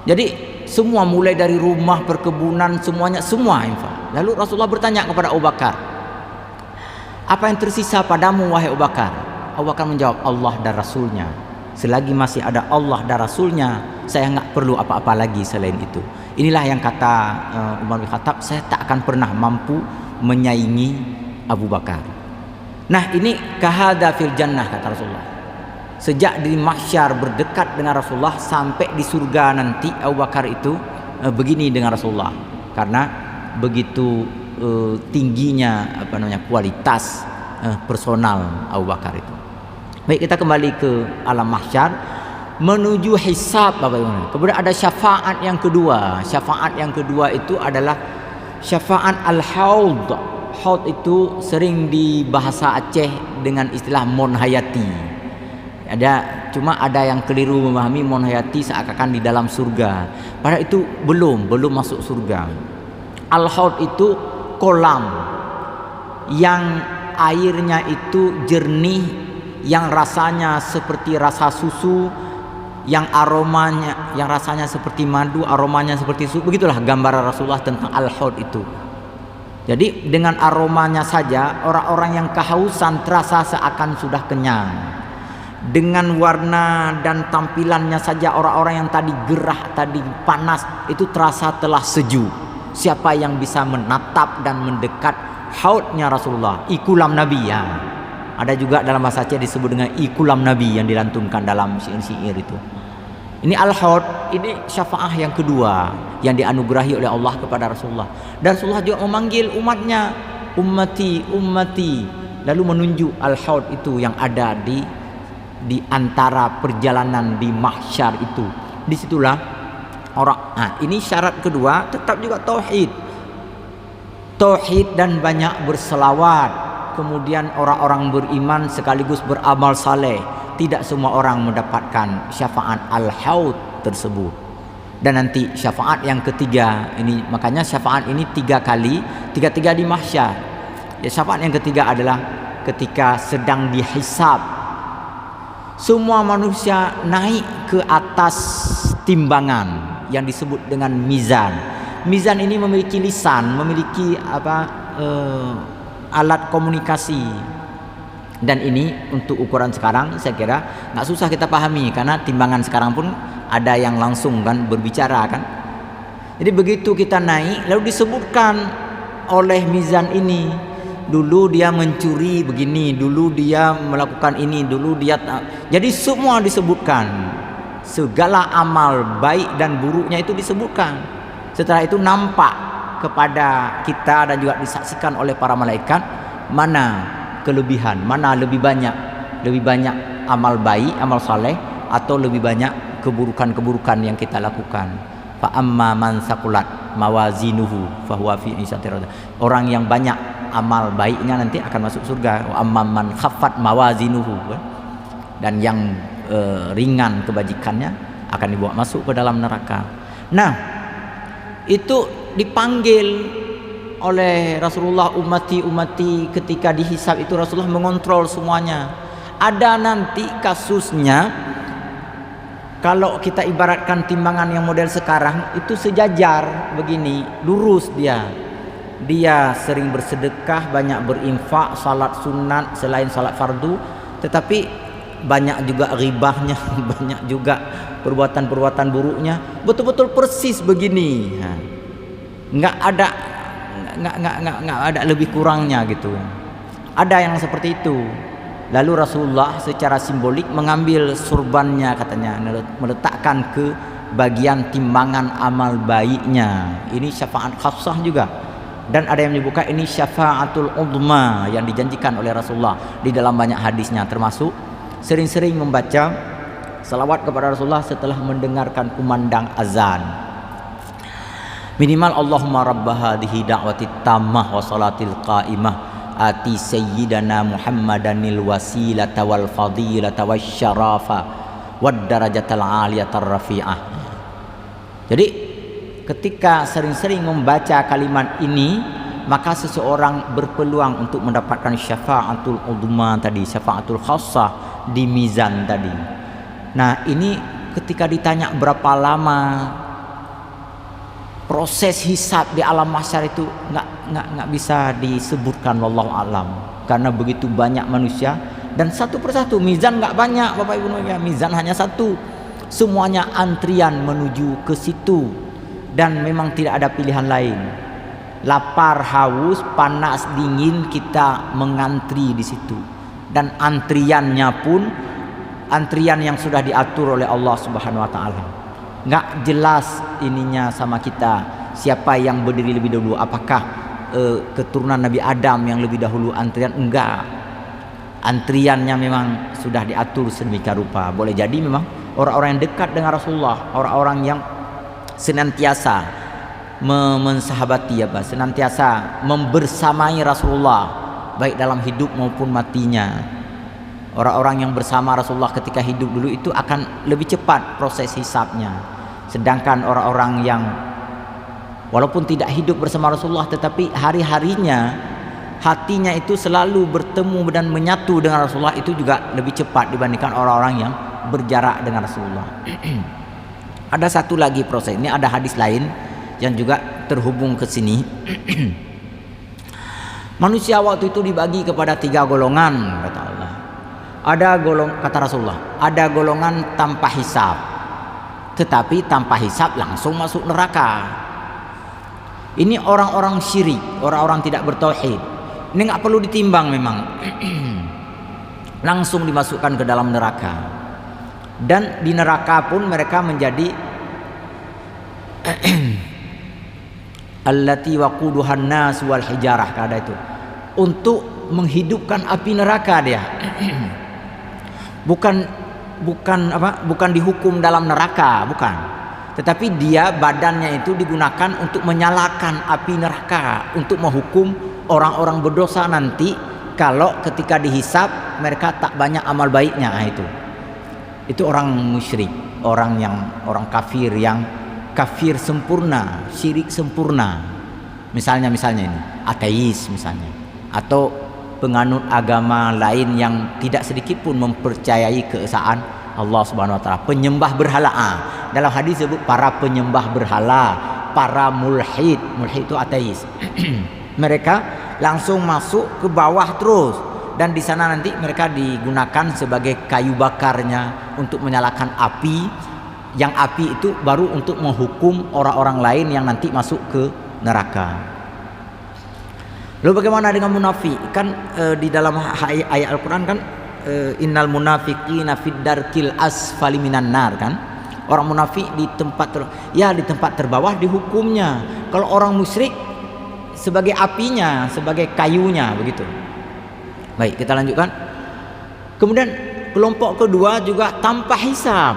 Jadi semua, mulai dari rumah, perkebunan, semuanya, semua infak. Lalu Rasulullah bertanya kepada Abu Bakar, apa yang tersisa padamu wahai Abu Bakar? Abu Bakar menjawab, Allah dan Rasulnya. Selagi masih ada Allah dan Rasulnya, saya nggak perlu apa-apa lagi selain itu. Inilah yang kata Umar bin Khattab, saya tak akan pernah mampu menyaingi Abu Bakar. Nah, ini kahada fil jannah, kata Rasulullah. Sejak di mahsyar berdekat dengan Rasulullah sampai di surga nanti, Abu Bakar itu begini dengan Rasulullah, karena begitu tingginya kualitas personal Abu Bakar itu. Baik, kita kembali ke alam mahsyar menuju hisab, Bapak Ibu. Kemudian ada syafaat yang kedua. Syafaat yang kedua itu adalah syafaat al-haud. Haud itu sering di bahasa Aceh dengan istilah mon hayati. Cuma ada yang keliru memahami mon hayati seakan-akan di dalam surga. Padahal itu belum masuk surga. Al-haud itu kolam yang airnya itu jernih, yang rasanya seperti rasa susu, yang aromanya, yang rasanya seperti madu, aromanya seperti susu. Begitulah gambaran Rasulullah tentang al-haud itu. Jadi dengan aromanya saja orang-orang yang kehausan terasa seakan sudah kenyang. Dengan warna dan tampilannya saja orang-orang yang tadi gerah, tadi panas, itu terasa telah sejuk. Siapa yang bisa menatap dan mendekat haudnya Rasulullah, ikulam Nabi ya. Ada juga dalam bahasa Aceh disebut dengan ikulam Nabi yang dilantunkan dalam syair-syair itu. Ini al-haud, ini syafaah yang kedua yang dianugerahi oleh Allah kepada Rasulullah. Dan Rasulullah juga memanggil umatnya, ummati, ummati, lalu menunjuk al-haud itu yang ada di antara perjalanan di mahsyar itu. Disitulah orang. Nah, ini syarat kedua, tetap juga tauhid dan banyak berselawat. Kemudian orang-orang beriman sekaligus beramal saleh. Tidak semua orang mendapatkan syafaat al-haud tersebut. Dan nanti syafaat yang ketiga ini, makanya syafaat ini 3 kali, tiga di mahsyar. Ya, syafaat yang ketiga adalah ketika sedang dihisab. Semua manusia naik ke atas timbangan yang disebut dengan mizan. Mizan ini memiliki lisan, memiliki alat komunikasi. Dan ini untuk ukuran sekarang saya kira nggak susah kita pahami, karena timbangan sekarang pun ada yang langsung kan berbicara kan. Jadi begitu kita naik, lalu disebutkan oleh mizan ini, dulu dia mencuri begini, dulu dia melakukan ini, dulu dia jadi semua disebutkan, segala amal baik dan buruknya itu disebutkan. Setelah itu nampak kepada kita dan juga disaksikan oleh para malaikat mana kelebihan, mana lebih banyak amal baik, amal saleh, atau lebih banyak keburukan-keburukan yang kita lakukan. Fa amma man saqulat mawazinuhu fahuwa fi 'ishatin radiyah. Orang yang banyak amal baiknya nanti akan masuk surga. Wa amma man khaffat mawazinuhu, dan yang ringan kebajikannya akan dibawa masuk ke dalam neraka. Nah, itu dipanggil oleh Rasulullah, ummati ketika dihisab itu Rasulullah mengontrol semuanya. Ada nanti kasusnya, kalau kita ibaratkan timbangan yang model sekarang itu sejajar begini, lurus dia sering bersedekah, banyak berinfak, salat sunat selain salat fardu, tetapi banyak juga ghibahnya, banyak juga perbuatan-perbuatan buruknya, betul-betul persis begini. Nggak ada nggak ada lebih kurangnya gitu. Ada yang seperti itu. Lalu Rasulullah secara simbolik mengambil surbannya, katanya meletakkan ke bagian timbangan amal baiknya. Ini syafaat khassah juga. Dan ada yang menyebutkan ini syafaatul udma yang dijanjikan oleh Rasulullah di dalam banyak hadisnya, termasuk sering-sering membaca salawat kepada Rasulullah setelah mendengarkan kumandang azan. Minimal Allahumma rabb hadhihi da'wati tammah wa salatil qa'imah ati sayyidana Muhammadanil wasilata wal fadilata wasyarafa wad darajatal aliyatar rafi'ah. Jadi ketika sering-sering membaca kalimat ini, maka seseorang berpeluang untuk mendapatkan syafaatul udma tadi, syafaatul khassah di mizan tadi. Nah, ini ketika ditanya berapa lama proses hisab di alam mahsyar itu nggak bisa disebutkan, wallahu alam, karena begitu banyak manusia dan satu persatu. Mizan nggak banyak, Bapak Ibu, mizan hanya satu, semuanya antrian menuju ke situ. Dan memang tidak ada pilihan lain. Lapar, haus, panas, dingin, kita mengantri di situ. Dan antriannya pun antrian yang sudah diatur oleh Allah Subhanahu wa taala. Nggak jelas ininya sama kita, siapa yang berdiri lebih dahulu, apakah keturunan Nabi Adam yang lebih dahulu antrian? Enggak. Antriannya memang sudah diatur sedemikian rupa. Boleh jadi memang orang-orang yang dekat dengan Rasulullah, orang-orang yang senantiasa mensahabati, senantiasa membersamai Rasulullah baik dalam hidup maupun matinya. Orang-orang yang bersama Rasulullah ketika hidup dulu itu akan lebih cepat proses hisabnya. Sedangkan orang-orang yang walaupun tidak hidup bersama Rasulullah tetapi hari-harinya hatinya itu selalu bertemu dan menyatu dengan Rasulullah, itu juga lebih cepat dibandingkan orang-orang yang berjarak dengan Rasulullah. Ada satu lagi proses, ini ada hadis lain yang juga terhubung ke sini. Manusia waktu itu dibagi kepada 3 golongan, kata Allah. Kata Rasulullah, ada golongan tanpa hisab, tetapi tanpa hisab langsung masuk neraka. Ini orang-orang syirik, orang-orang tidak bertauhid. Ini nggak perlu ditimbang memang, langsung dimasukkan ke dalam neraka. Dan di neraka pun mereka menjadi allati waquduhan nas wal hijarah, kada itu untuk menghidupkan api neraka dia. bukan dihukum dalam neraka, bukan, tetapi dia badannya itu digunakan untuk menyalakan api neraka, untuk menghukum orang-orang berdosa nanti kalau ketika dihisab mereka tak banyak amal baiknya. Itu orang musyrik, orang kafir yang kafir sempurna, syirik sempurna. Misalnya ini ateis misalnya, atau penganut agama lain yang tidak sedikit pun mempercayai keesaan Allah Subhanahu wa taala, penyembah berhala. Dalam hadis disebut para penyembah berhala, para mulhid. Mulhid itu ateis. Mereka langsung masuk ke bawah terus, dan di sana nanti mereka digunakan sebagai kayu bakarnya untuk menyalakan api, yang api itu baru untuk menghukum orang-orang lain yang nanti masuk ke neraka. Lalu bagaimana dengan munafik? Kan di dalam ayat Al-Quran kan innal munafiqina fid darkil asfali minan nar, kan? Orang munafik di tempat terbawah dihukumnya. Kalau orang musyrik sebagai apinya, sebagai kayunya, begitu. Baik, kita lanjutkan. Kemudian kelompok kedua juga tanpa hisab.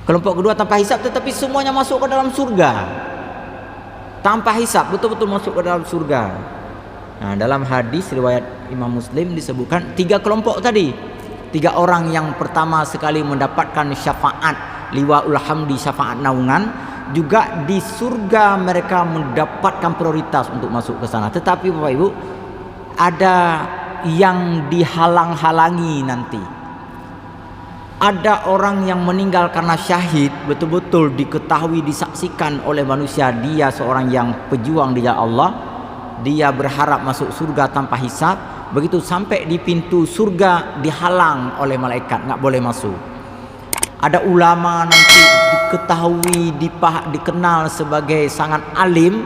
Kelompok kedua tanpa hisab, tetapi semuanya masuk ke dalam surga. Tanpa hisab, betul-betul masuk ke dalam surga. Nah, dalam hadis riwayat Imam Muslim disebutkan 3 kelompok tadi. 3 orang yang pertama sekali mendapatkan syafaat liwaul hamdi, syafaat naungan, juga di surga mereka mendapatkan prioritas untuk masuk ke sana. Tetapi Bapak Ibu, ada yang dihalang-halangi nanti. Ada orang yang meninggal karena syahid, betul-betul diketahui, disaksikan oleh manusia dia seorang yang pejuang di jalan Allah. Dia berharap masuk surga tanpa hisab. Begitu sampai di pintu surga dihalang oleh malaikat, nggak boleh masuk. Ada ulama nanti diketahui, dikenal sebagai sangat alim,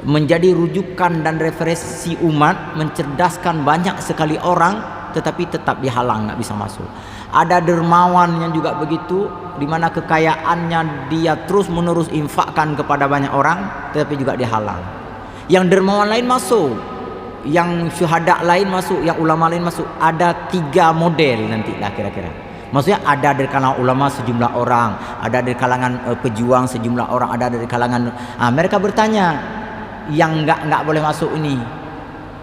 menjadi rujukan dan referensi umat, mencerdaskan banyak sekali orang, tetapi tetap dihalang, nggak bisa masuk. Ada dermawan yang juga begitu, di mana kekayaannya dia terus menerus infakkan kepada banyak orang, tetapi juga dihalang. Yang dermawan lain masuk, yang syuhada lain masuk, yang ulama lain masuk. Ada 3 model nanti lah kira-kira. Maksudnya ada dari kalangan ulama sejumlah orang, ada dari kalangan pejuang sejumlah orang, ada dari kalangan mereka bertanya, yang nggak boleh masuk ini,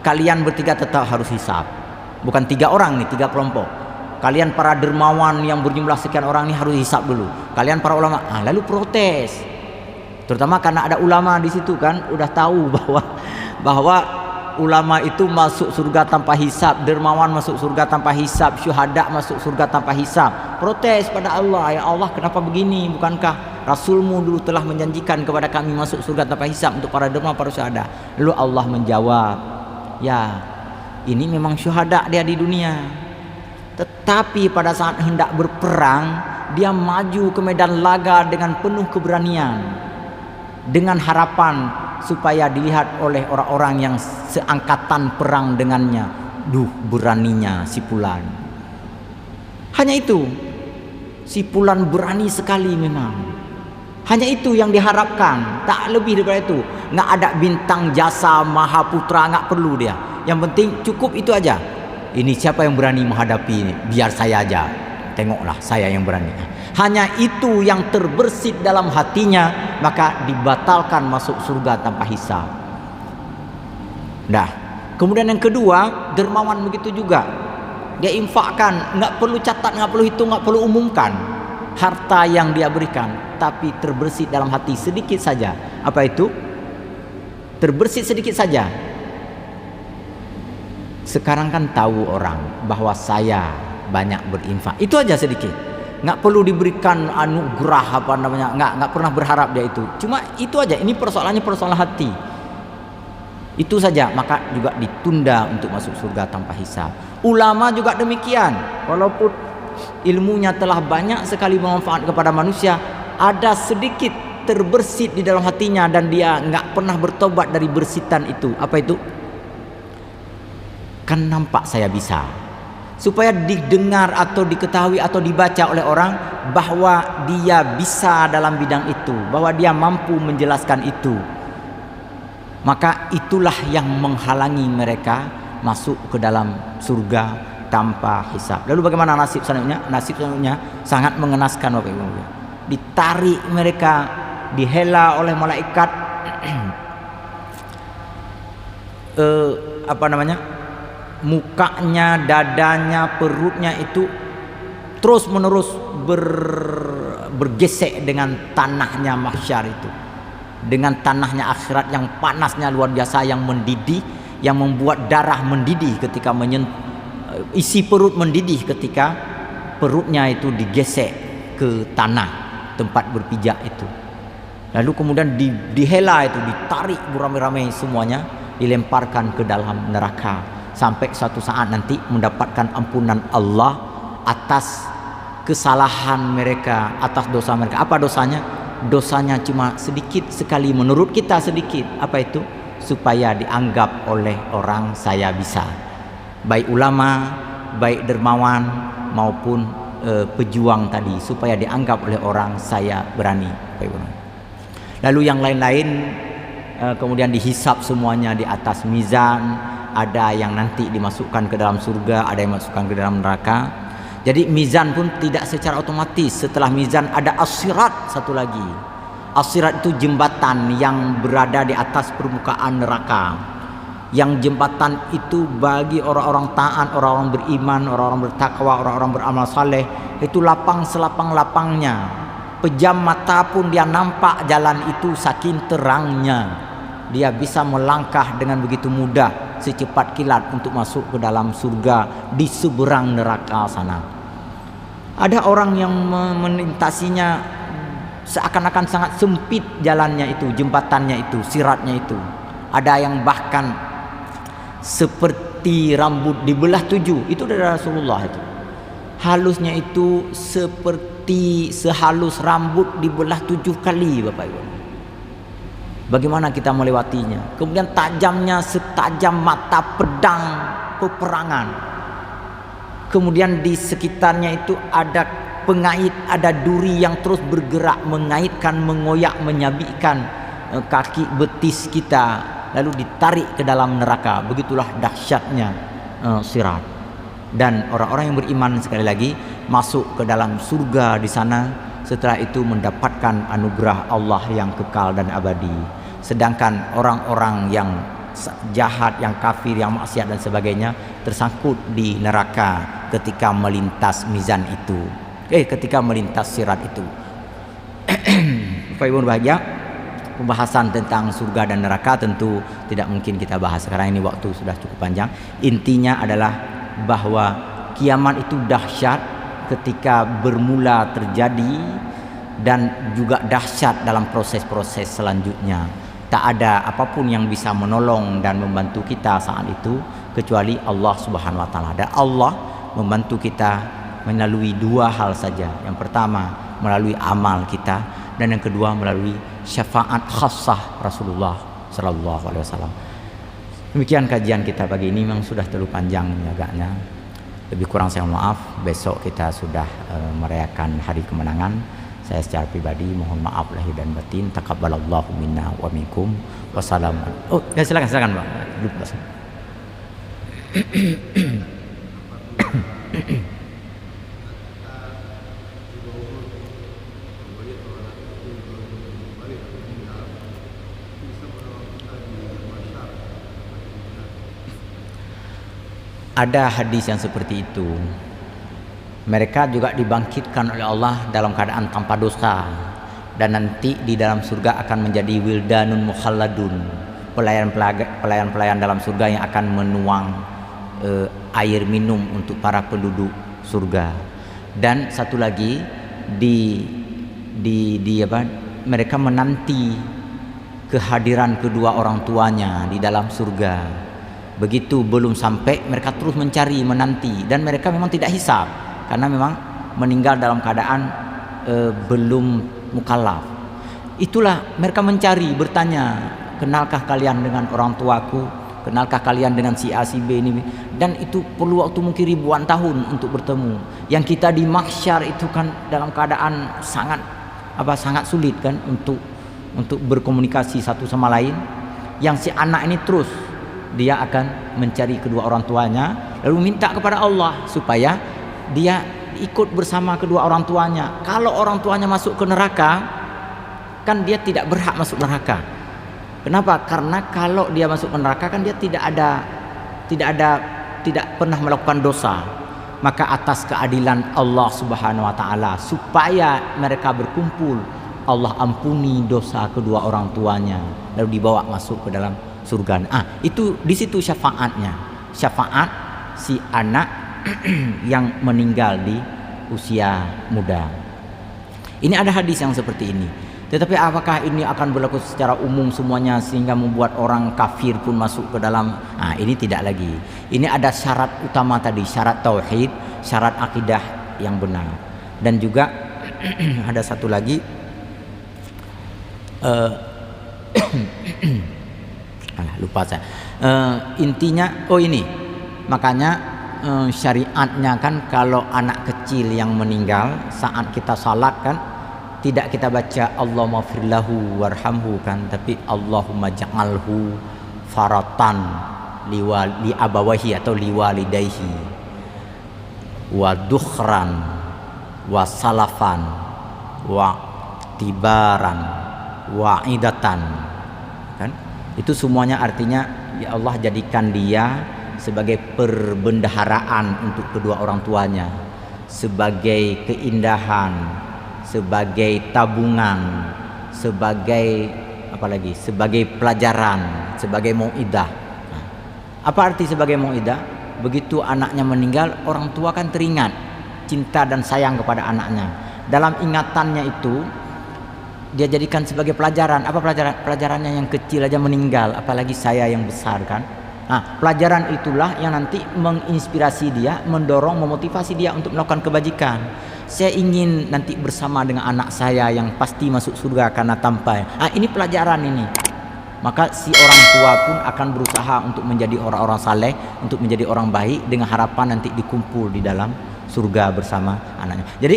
kalian bertiga tetap harus hisab. Bukan 3 orang nih, 3 kelompok. Kalian para dermawan yang berjumlah sekian orang ini harus hisab dulu. Kalian para ulama, lalu protes. Terutama karena ada ulama di situ kan, udah tahu bahwa ulama itu masuk surga tanpa hisab, dermawan masuk surga tanpa hisab, syuhada masuk surga tanpa hisab. Protes pada Allah, ya Allah kenapa begini? Bukankah Rasulmu dulu telah menjanjikan kepada kami masuk surga tanpa hisab untuk para dermawan, para syuhada? Lalu Allah menjawab, ya ini memang syuhada dia di dunia, tetapi pada saat hendak berperang dia maju ke medan laga dengan penuh keberanian, dengan harapan supaya dilihat oleh orang-orang yang seangkatan perang dengannya. Duh, beraninya si Fulan. Hanya itu, si Fulan berani sekali memang. Hanya itu yang diharapkan, tak lebih daripada itu. Nggak ada bintang jasa Mahaputra, nggak perlu dia. Yang penting cukup itu aja. Ini siapa yang berani menghadapi ini? Biar saya aja. Tengoklah, saya yang berani. Hanya itu yang terbersit dalam hatinya, maka dibatalkan masuk surga tanpa hisab. Dah. Kemudian yang kedua, dermawan begitu juga. Dia infakkan, nggak perlu catat, nggak perlu hitung, nggak perlu umumkan harta yang dia berikan, tapi terbersit dalam hati sedikit saja. Apa itu? Terbersit sedikit saja. Sekarang kan tahu orang bahwa saya banyak berinfak. Itu aja sedikit. Nggak perlu diberikan anugerah apa namanya, nggak pernah berharap dia itu. Cuma itu aja. Ini persoalannya persoalan hati. Itu saja, maka juga ditunda untuk masuk surga tanpa hisab. Ulama juga demikian. Walaupun ilmunya telah banyak sekali bermanfaat kepada manusia, ada sedikit terbersit di dalam hatinya dan dia nggak pernah bertobat dari bersitan itu. Apa itu? Kan nampak saya bisa. Supaya didengar atau diketahui atau dibaca oleh orang bahwa dia bisa dalam bidang itu, bahwa dia mampu menjelaskan itu, maka itulah yang menghalangi mereka masuk ke dalam surga tanpa hisab. Lalu bagaimana nasib selanjutnya? Nasib selanjutnya sangat mengenaskan, Bapak Ibu. Ditarik mereka, dihela oleh malaikat mukanya, dadanya, perutnya itu terus menerus bergesek dengan tanahnya mahsyar itu, dengan tanahnya akhirat yang panasnya luar biasa, yang mendidih, yang membuat darah mendidih ketika isi perut mendidih ketika perutnya itu digesek ke tanah tempat berpijak itu. Lalu kemudian dihela itu, ditarik beramai-ramai semuanya, dilemparkan ke dalam neraka. Sampai suatu saat nanti mendapatkan ampunan Allah atas kesalahan mereka, atas dosa mereka. Apa dosanya? Dosanya cuma sedikit sekali, menurut kita sedikit. Apa itu? Supaya dianggap oleh orang saya bisa. Baik ulama, baik dermawan maupun pejuang tadi, supaya dianggap oleh orang saya berani. Lalu yang lain-lain kemudian dihisap semuanya di atas mizan. Ada yang nanti dimasukkan ke dalam surga, ada yang dimasukkan ke dalam neraka. Jadi mizan pun tidak secara otomatis. Setelah mizan ada as-sirat satu lagi. As-sirat itu jembatan yang berada di atas permukaan neraka. Yang jembatan itu bagi orang-orang taat, orang-orang beriman, orang-orang bertakwa, orang-orang beramal saleh, itu lapang selapang-lapangnya. Pejam mata pun dia nampak jalan itu saking terangnya. Dia bisa melangkah dengan begitu mudah, secepat kilat untuk masuk ke dalam surga di seberang neraka sana. Ada orang yang melintasinya seakan-akan sangat sempit jalannya itu, jembatannya itu, siratnya itu. Ada yang bahkan seperti rambut dibelah 7. Itu dari Rasulullah itu. halusnya itu seperti sehalus rambut dibelah 7 kali, Bapak Ibu. Bagaimana kita melewatinya? Kemudian tajamnya setajam mata pedang peperangan. Kemudian di sekitarnya itu ada pengait, ada duri yang terus bergerak mengaitkan, mengoyak, menyabitkan kaki betis kita, lalu ditarik ke dalam neraka. Begitulah dahsyatnya sirat. Dan orang-orang yang beriman sekali lagi masuk ke dalam surga di sana, setelah itu mendapatkan anugerah Allah yang kekal dan abadi. Sedangkan orang-orang yang jahat, yang kafir, yang maksiat dan sebagainya tersangkut di neraka ketika melintas mizan itu, ketika melintas sirat itu. Bapak Ibu bahagia, pembahasan tentang surga dan neraka tentu tidak mungkin kita bahas sekarang ini, waktu sudah cukup panjang. Intinya adalah bahwa kiamat itu dahsyat ketika bermula terjadi, dan juga dahsyat dalam proses-proses selanjutnya. Tak ada apapun yang bisa menolong dan membantu kita saat itu kecuali Allah Subhanahu wa taala. Dan Allah membantu kita melalui 2 hal saja. Yang pertama melalui amal kita, dan yang kedua melalui syafaat khassah Rasulullah sallallahu alaihi wasallam. Demikian kajian kita pagi ini, memang sudah terlalu panjang agaknya. Lebih kurang saya maaf. Besok kita sudah merayakan hari kemenangan. Saya secara pribadi mohon maaf lahir dan batin. Taqabbalallahu minna wa minkum. Wassalam. Oh, ya silakan Pak. Lupa. Ada hadis yang seperti itu. Mereka juga dibangkitkan oleh Allah dalam keadaan tanpa dosa, dan nanti di dalam surga akan menjadi wildanun mukhalladun, pelayan-pelayan dalam surga yang akan menuang air minum untuk para penduduk surga. Dan satu lagi mereka menanti kehadiran kedua orang tuanya di dalam surga. Begitu belum sampai, mereka terus mencari, menanti, dan mereka memang tidak hisab karena memang meninggal dalam keadaan belum mukallaf. Itulah mereka mencari, bertanya, kenalkah kalian dengan orang tuaku? Kenalkah kalian dengan si A si B ini? Dan itu perlu waktu mungkin ribuan tahun untuk bertemu. Yang kita di mahsyar itu kan dalam keadaan sangat sulit kan untuk berkomunikasi satu sama lain. Yang si anak ini terus dia akan mencari kedua orang tuanya, lalu minta kepada Allah supaya dia ikut bersama kedua orang tuanya. Kalau orang tuanya masuk ke neraka, kan dia tidak berhak masuk neraka. Kenapa? Karena kalau dia masuk ke neraka kan dia tidak pernah melakukan dosa. Maka atas keadilan Allah Subhanahu wa taala, supaya mereka berkumpul, Allah ampuni dosa kedua orang tuanya, lalu dibawa masuk ke dalam surga. Itu di situ syafaatnya. Syafaat si anak yang meninggal di usia muda. Ini ada hadis yang seperti ini. Tetapi apakah ini akan berlaku secara umum semuanya sehingga membuat orang kafir pun masuk ke dalam? Ini tidak lagi. Ini ada syarat utama tadi, syarat tauhid, syarat akidah yang benar. Dan juga ada satu lagi, lupa saya. Intinya, ini makanya syariatnya kan kalau anak kecil yang meninggal saat kita salat kan tidak kita baca Allahumma firlahu warhamhu kan, tapi Allahumma ja'alhu faratan li abawahi atau liwalidayhi wa dukhran wa salafan wa tibaran wa idatan kan. Itu semuanya artinya ya Allah jadikan dia sebagai perbendaharaan untuk kedua orang tuanya, sebagai keindahan, sebagai tabungan, sebagai sebagai pelajaran, sebagai mau'idah. Apa arti sebagai mau'idah? Begitu anaknya meninggal, orang tua kan teringat cinta dan sayang kepada anaknya. Dalam ingatannya itu dia jadikan sebagai pelajaran. Apa pelajaran? Pelajarannya yang kecil aja meninggal, apalagi saya yang besar kan. Nah, pelajaran itulah yang nanti menginspirasi dia, mendorong, memotivasi dia untuk melakukan kebajikan. Saya ingin nanti bersama dengan anak saya yang pasti masuk surga karena tampai. Ini pelajaran ini. Maka si orang tua pun akan berusaha untuk menjadi orang-orang saleh, untuk menjadi orang baik dengan harapan nanti dikumpul di dalam surga bersama anaknya. Jadi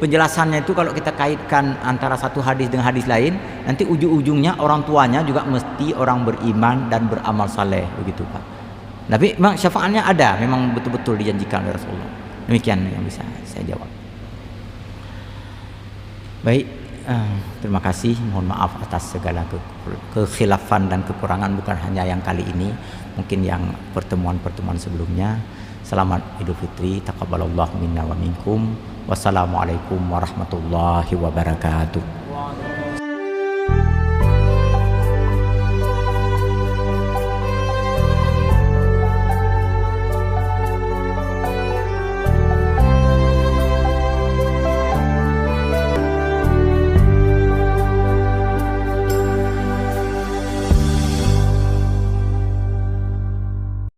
penjelasannya itu kalau kita kaitkan antara satu hadis dengan hadis lain, nanti ujung-ujungnya orang tuanya juga mesti orang beriman dan beramal saleh, begitu Pak. Tapi memang syafaatnya ada, memang betul-betul dijanjikan oleh Rasulullah. Demikian yang bisa saya jawab. Baik, terima kasih. Mohon maaf atas segala kekhilafan dan kekurangan, bukan hanya yang kali ini, mungkin yang pertemuan-pertemuan sebelumnya. Selamat Idul Fitri, taqabbalallahu minna wa minkum. Wassalamualaikum warahmatullahi wabarakatuh.